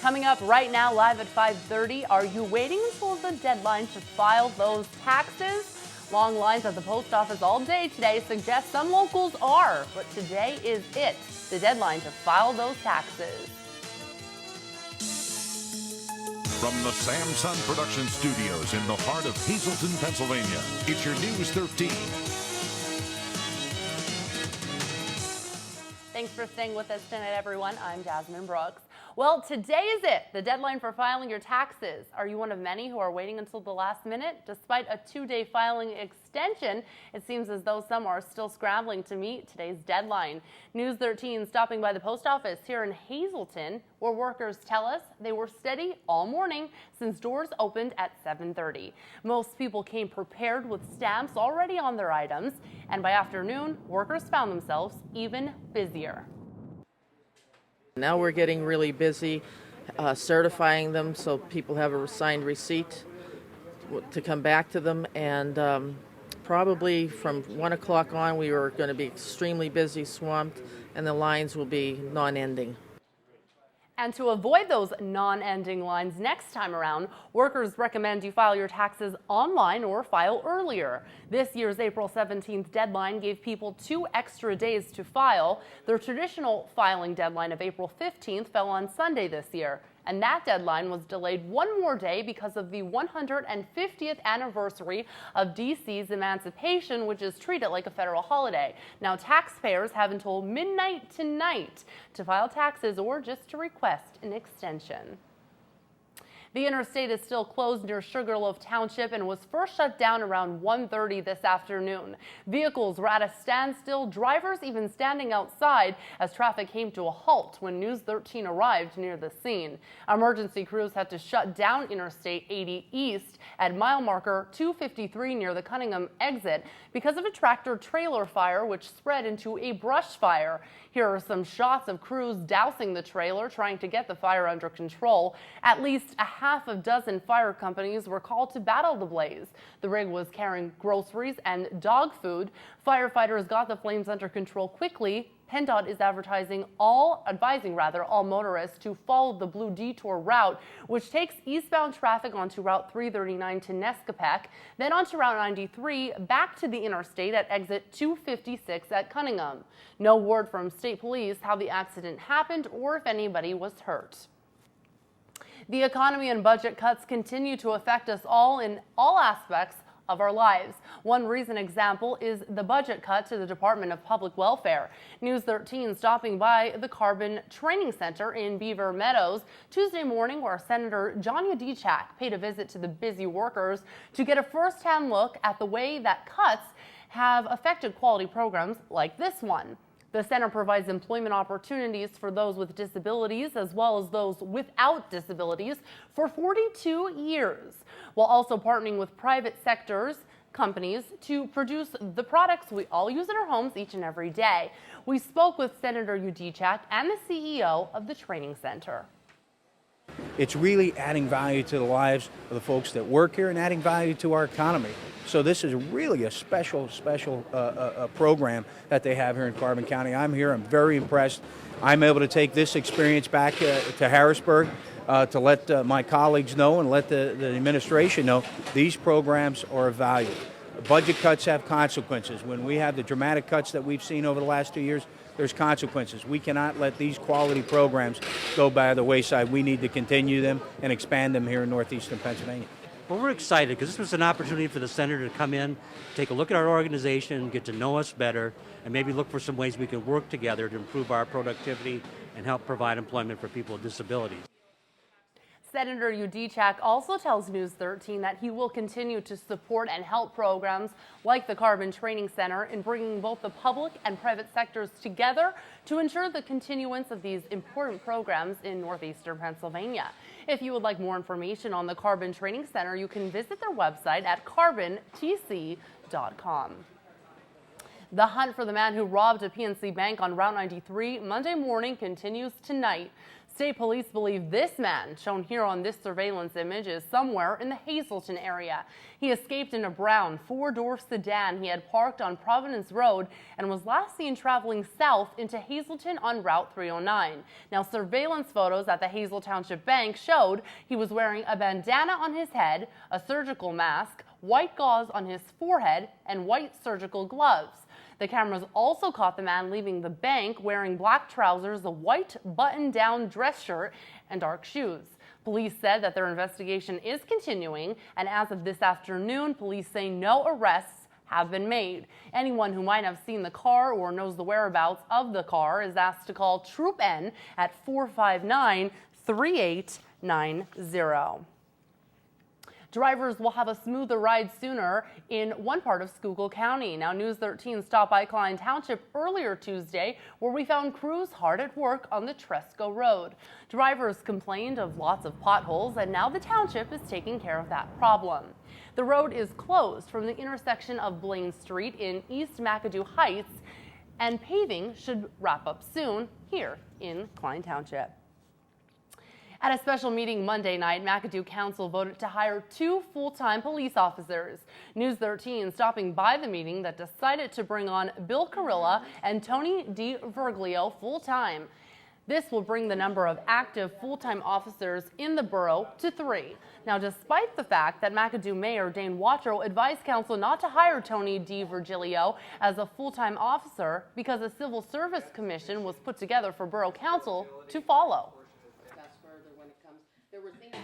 Coming up right now, live at 5:30, are you waiting until the deadline to file those taxes? Long lines at the post office all day today suggest some locals are, but today is it, the deadline to file those taxes. From the Samson Production Studios in the heart of Hazleton, Pennsylvania, it's your News 13. Thanks for staying with us tonight, everyone. I'm Jasmine Brooks. Well, today is it, the deadline for filing your taxes. Are you one of many who are waiting until the last minute? Despite a 2-day filing extension, it seems as though some are still scrambling to meet today's deadline. News 13 stopping by the post office here in Hazleton, where workers tell us they were steady all morning since doors opened at 7:30. Most people came prepared with stamps already on their items, and by afternoon, workers found themselves even busier. Now we're getting really busy certifying them so people have a signed receipt to come back to them, and probably from 1 o'clock on we are going to be extremely busy, swamped, and the lines will be non-ending. And to avoid those non-ending lines next time around, workers recommend you file your taxes online or file earlier. This year's April 17th deadline gave people 2 extra days to file. Their traditional filing deadline of April 15th fell on Sunday this year, and that deadline was delayed 1 more day because of the 150th anniversary of D.C.'s emancipation, which is treated like a federal holiday. Now, taxpayers have until midnight tonight to file taxes or just to request an extension. The interstate is still closed near Sugarloaf Township and was first shut down around 1:30 this afternoon. Vehicles were at a standstill, drivers even standing outside as traffic came to a halt when News 13 arrived near the scene. Emergency crews had to shut down Interstate 80 East at mile marker 253 near the Cunningham exit because of a tractor-trailer fire which spread into a brush fire. Here are some shots of crews dousing the trailer, trying to get the fire under control. At least a half a dozen fire companies were called to battle the blaze. The rig was carrying groceries and dog food. Firefighters got the flames under control quickly. PennDOT is advising all motorists to follow the Blue Detour route, which takes eastbound traffic onto Route 339 to Nescapec, then onto Route 93 back to the interstate at exit 256 at Cunningham. No word from state police how the accident happened or if anybody was hurt. The economy and budget cuts continue to affect us all in all aspects of our lives. One recent example is the budget cut to the Department of Public Welfare. News 13 stopping by the Carbon Training Center in Beaver Meadows Tuesday morning, where Senator John Udicak paid a visit to the busy workers to get a first-hand look at the way that cuts have affected quality programs like this one. The center provides employment opportunities for those with disabilities as well as those without disabilities for 42 years, while also partnering with private sectors companies to produce the products we all use in our homes each and every day. We spoke with Senator Udicak and the CEO of the training center. It's really adding value to the lives of the folks that work here and adding value to our economy. So this is really a special program that they have here in Carbon County. I'm here, I'm very impressed. I'm able to take this experience back to Harrisburg to let my colleagues know and let the administration know these programs are of value. Budget cuts have consequences. When we have the dramatic cuts that we've seen over the last 2 years, there's consequences. We cannot let these quality programs go by the wayside. We need to continue them and expand them here in northeastern Pennsylvania. Well, we're excited because this was an opportunity for the senator to come in, take a look at our organization, get to know us better, and maybe look for some ways we can work together to improve our productivity and help provide employment for people with disabilities. Senator Udicak also tells News 13 that he will continue to support and help programs like the Carbon Training Center in bringing both the public and private sectors together to ensure the continuance of these important programs in northeastern Pennsylvania. If you would like more information on the Carbon Training Center, you can visit their website at carbontc.com. The hunt for the man who robbed a PNC bank on Route 93 Monday morning continues tonight. State police believe this man, shown here on this surveillance image, is somewhere in the Hazleton area. He escaped in a brown four-door sedan he had parked on Providence Road and was last seen traveling south into Hazleton on Route 309. Now, surveillance photos at the Hazel Township Bank showed he was wearing a bandana on his head, a surgical mask, white gauze on his forehead, and white surgical gloves. The cameras also caught the man leaving the bank wearing black trousers, a white button-down dress shirt, and dark shoes. Police said that their investigation is continuing, and as of this afternoon, police say no arrests have been made. Anyone who might have seen the car or knows the whereabouts of the car is asked to call Troop N at 459-3890. Drivers will have a smoother ride sooner in one part of Schuylkill County. Now, News 13 stopped by Klein Township earlier Tuesday, where we found crews hard at work on the Tresco Road. Drivers complained of lots of potholes, and now the township is taking care of that problem. The road is closed from the intersection of Blaine Street in East McAdoo Heights, and paving should wrap up soon here in Klein Township. At a special meeting Monday night, McAdoo Council voted to hire 2 full-time police officers. News 13 stopping by the meeting that decided to bring on Bill Carilla and Tony DiVerglio full-time. This will bring the number of active full-time officers in the borough to 3. Now, despite the fact that McAdoo Mayor Dane Watrow advised council not to hire Tony DiVerglio as a full-time officer because a civil service commission was put together for borough council to follow.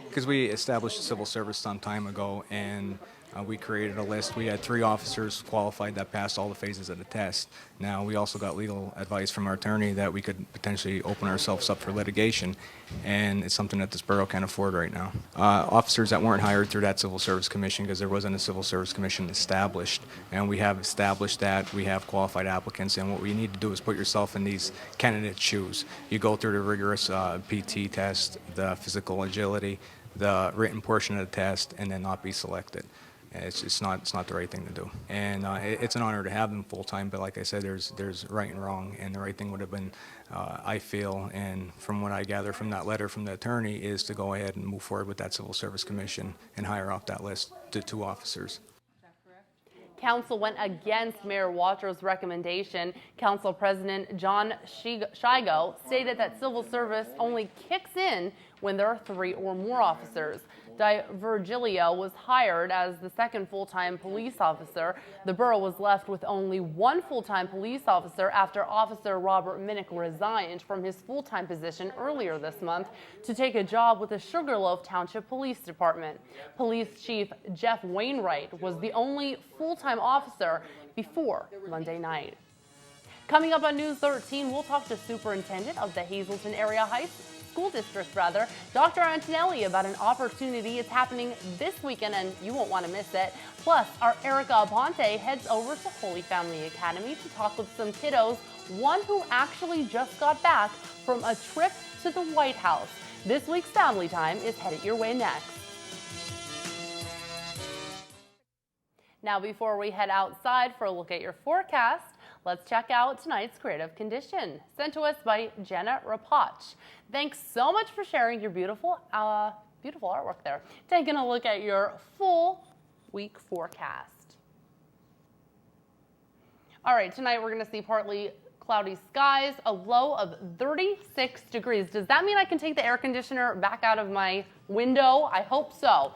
Because we established civil service some time ago, and we created a list. We had 3 officers qualified that passed all the phases of the test. Now, we also got legal advice from our attorney that we could potentially open ourselves up for litigation, and it's something that this borough can't afford right now. Officers that weren't hired through that civil service commission, because there wasn't a civil service commission established, and we have established that. We have qualified applicants, and what we need to do is put yourself in these candidates' shoes. You go through the rigorous PT test, the physical agility, the written portion of the test, and then not be selected. It's just not the right thing to do. And it's an honor to have them full time, but like I said, there's right and wrong, and the right thing would have been, I feel, and from what I gather from that letter from the attorney, is to go ahead and move forward with that Civil Service Commission and hire off that list to 2 officers. Council went against Mayor Watrow's recommendation. Council President John Shigo stated that civil service only kicks in when there are 3 or more officers. DiVerglio was hired as the second full-time police officer. The borough was left with only 1 full-time police officer after Officer Robert Minnick resigned from his full-time position earlier this month to take a job with the Sugarloaf Township Police Department. Police Chief Jeff Wainwright was the only full-time officer before Monday night. Coming up on News 13, we'll talk to Superintendent of the Hazleton Area School District, Dr. Antonelli, about an opportunity it's happening this weekend, and you won't want to miss it. Plus, our Erica Aponte heads over to Holy Family Academy to talk with some kiddos, one who actually just got back from a trip to the White House. This week's Family Time is headed your way next. Now, before we head outside for a look at your forecast, let's check out tonight's creative condition, sent to us by Jenna Rapach. Thanks so much for sharing your beautiful artwork there. Taking a look at your full week forecast. All right, tonight we're going to see partly cloudy skies, a low of 36 degrees. Does that mean I can take the air conditioner back out of my window? I hope so.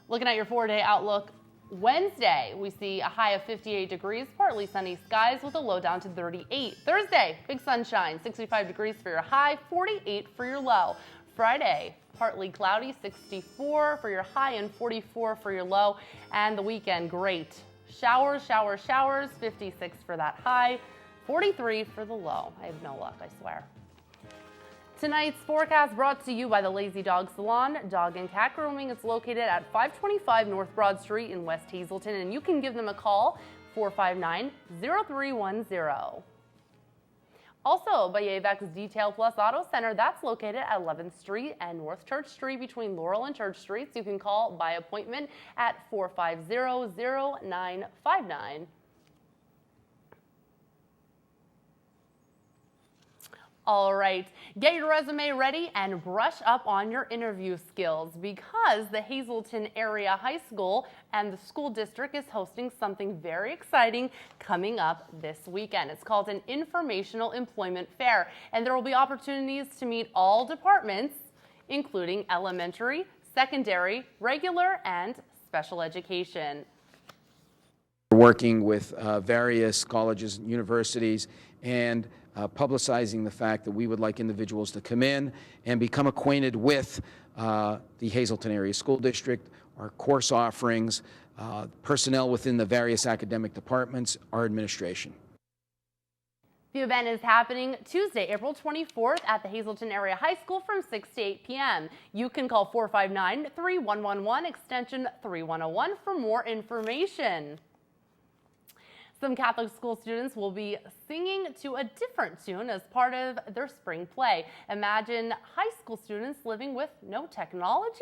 Looking at your 4-day outlook, Wednesday, we see a high of 58 degrees, partly sunny skies with a low down to 38. Thursday, big sunshine, 65 degrees for your high, 48 for your low. Friday, partly cloudy, 64 for your high and 44 for your low. And the weekend, great. Showers, 56 for that high, 43 for the low. I have no luck, I swear. Tonight's forecast brought to you by the Lazy Dog Salon. Dog and cat grooming is located at 525 North Broad Street in West Hazleton, and you can give them a call, 459-0310. Also by Avex Detail Plus Auto Center, that's located at 11th Street and North Church Street between Laurel and Church Streets. You can call by appointment at 450-0959. All right, get your resume ready and brush up on your interview skills because the Hazleton Area High School and the school district is hosting something very exciting coming up this weekend. It's called an Informational Employment Fair, and there will be opportunities to meet all departments, including elementary, secondary, regular, and special education. We're working with various colleges and universities and publicizing the fact that we would like individuals to come in and become acquainted with the Hazleton Area School District, our course offerings, personnel within the various academic departments, our administration. The event is happening Tuesday, April 24th at the Hazleton Area High School from 6 to 8 p.m. You can call 459-3111 extension 3101 for more information. Some Catholic school students will be singing to a different tune as part of their spring play. Imagine high school students living with no technology.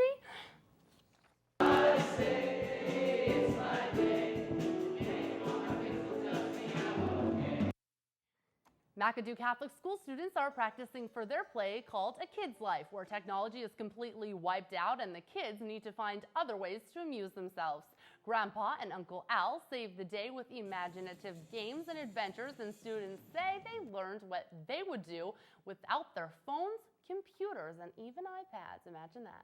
McAdoo Catholic school students are practicing for their play called A Kid's Life, where technology is completely wiped out and the kids need to find other ways to amuse themselves. Grandpa and Uncle Al saved the day with imaginative games and adventures, and students say they learned what they would do without their phones, computers, and even iPads. Imagine that.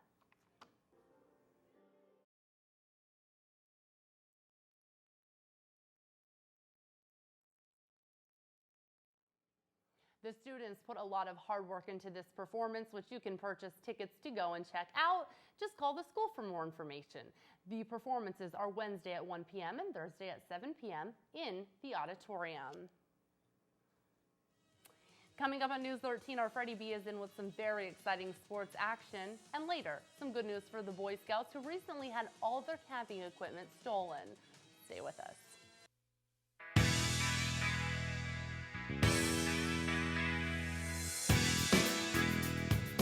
The students put a lot of hard work into this performance, which you can purchase tickets to go and check out. Just call the school for more information. The performances are Wednesday at 1 p.m. and Thursday at 7 p.m. in the auditorium. Coming up on News 13, our Freddie B is in with some very exciting sports action. And later, some good news for the Boy Scouts who recently had all their camping equipment stolen. Stay with us.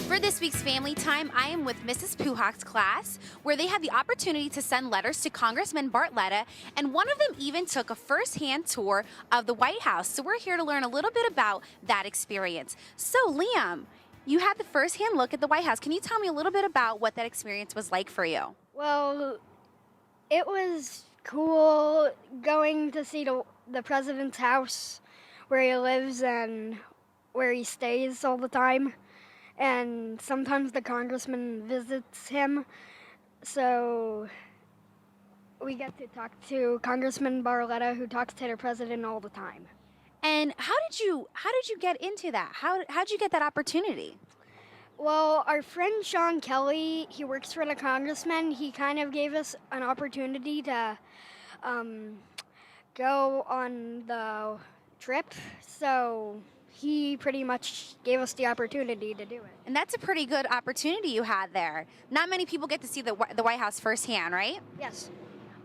For this week's Family Time, I am with Mrs. Puhak's class, where they had the opportunity to send letters to Congressman Bartletta, and one of them even took a first-hand tour of the White House. So we're here to learn a little bit about that experience. So Liam, you had the first-hand look at the White House. Can you tell me a little bit about what that experience was like for you? Well, it was cool going to see the president's house, where he lives and where he stays all the time. And sometimes the congressman visits him, so we get to talk to Congressman Barletta, who talks to the president all the time. And how did you get into that? How'd you get that opportunity? Well, our friend Sean Kelly, he works for the congressman. He kind of gave us an opportunity to go on the trip, so he pretty much gave us the opportunity to do it. And that's a pretty good opportunity you had there. Not many people get to see the White House firsthand, right? Yes.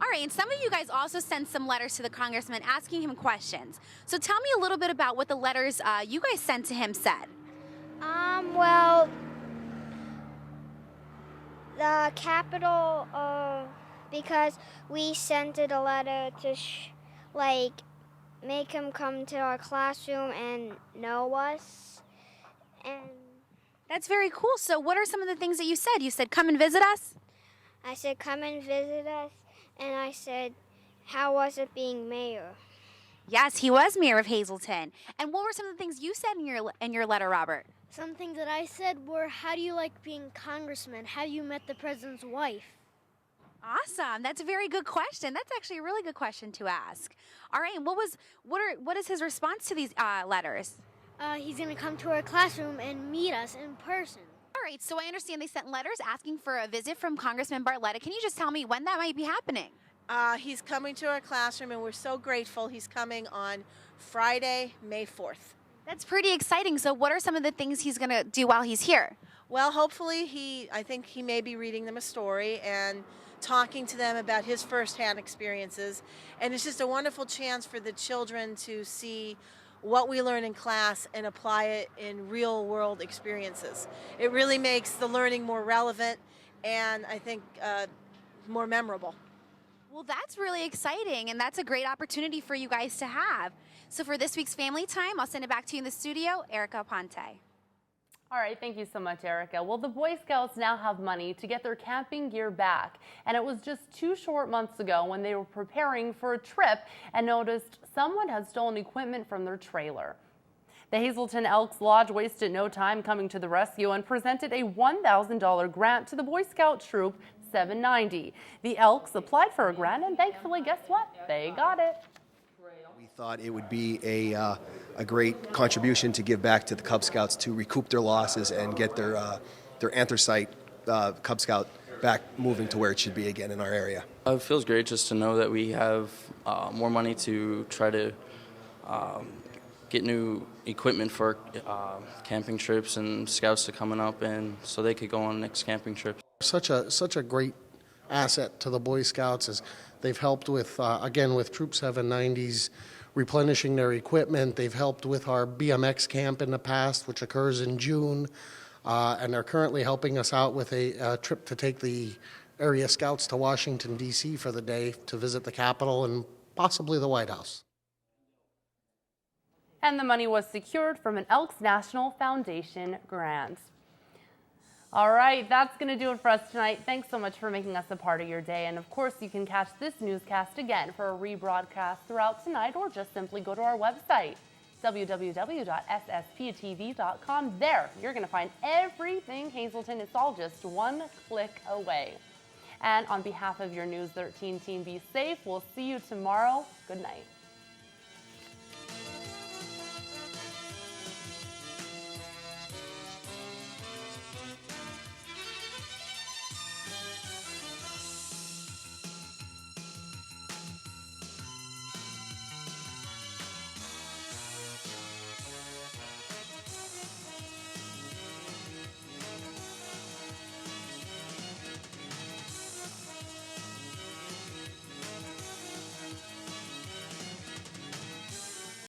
All right, and some of you guys also sent some letters to the congressman asking him questions. So tell me a little bit about what the letters you guys sent to him said. Well, the Capitol, because we sent it a letter to, make him come to our classroom and know us. And that's very cool. So what are some of the things that you said? You said, come and visit us? I said, come and visit us. And I said, how was it being mayor? Yes, he was mayor of Hazleton. And what were some of the things you said in your letter, Robert? Some things that I said were, how do you like being congressman? How you met the president's wife? Awesome. That's a very good question. That's actually a really good question to ask. All right. And what is his response to these letters? He's going to come to our classroom and meet us in person. All right. So I understand they sent letters asking for a visit from Congressman Bartletta. Can you just tell me when that might be happening? He's coming to our classroom, and we're so grateful. He's coming on Friday, May 4th. That's pretty exciting. So what are some of the things he's going to do while he's here? Well, hopefully I think he may be reading them a story and talking to them about his firsthand experiences. And it's just a wonderful chance for the children to see what we learn in class and apply it in real world experiences. It really makes the learning more relevant and I think more memorable. Well, that's really exciting, and that's a great opportunity for you guys to have. So for this week's Family Time, I'll send it back to you in the studio, Erica Ponte. All right, thank you so much, Erica. Well, the Boy Scouts now have money to get their camping gear back. And it was just 2 short months ago when they were preparing for a trip and noticed someone had stolen equipment from their trailer. The Hazleton Elks Lodge wasted no time coming to the rescue and presented a $1,000 grant to the Boy Scout Troop 790. The Elks applied for a grant and thankfully, guess what? They got it. We thought it would be a great contribution to give back to the Cub Scouts to recoup their losses and get their anthracite Cub Scout back moving to where it should be again in our area. It feels great just to know that we have more money to try to get new equipment for camping trips and scouts to coming up, and so they could go on next camping trip. Such a great asset to the Boy Scouts is they've helped with, again, with Troop 790s replenishing their equipment. They've helped with our BMX camp in the past, which occurs in June, and they're currently helping us out with a trip to take the area scouts to Washington, D.C. for the day to visit the Capitol and possibly the White House. And the money was secured from an Elks National Foundation grant. All right, that's going to do it for us tonight. Thanks so much for making us a part of your day. And of course, you can catch this newscast again for a rebroadcast throughout tonight, or just simply go to our website, www.ssptv.com. There, you're going to find everything Hazleton. It's all just one click away. And on behalf of your News 13 team, be safe. We'll see you tomorrow. Good night.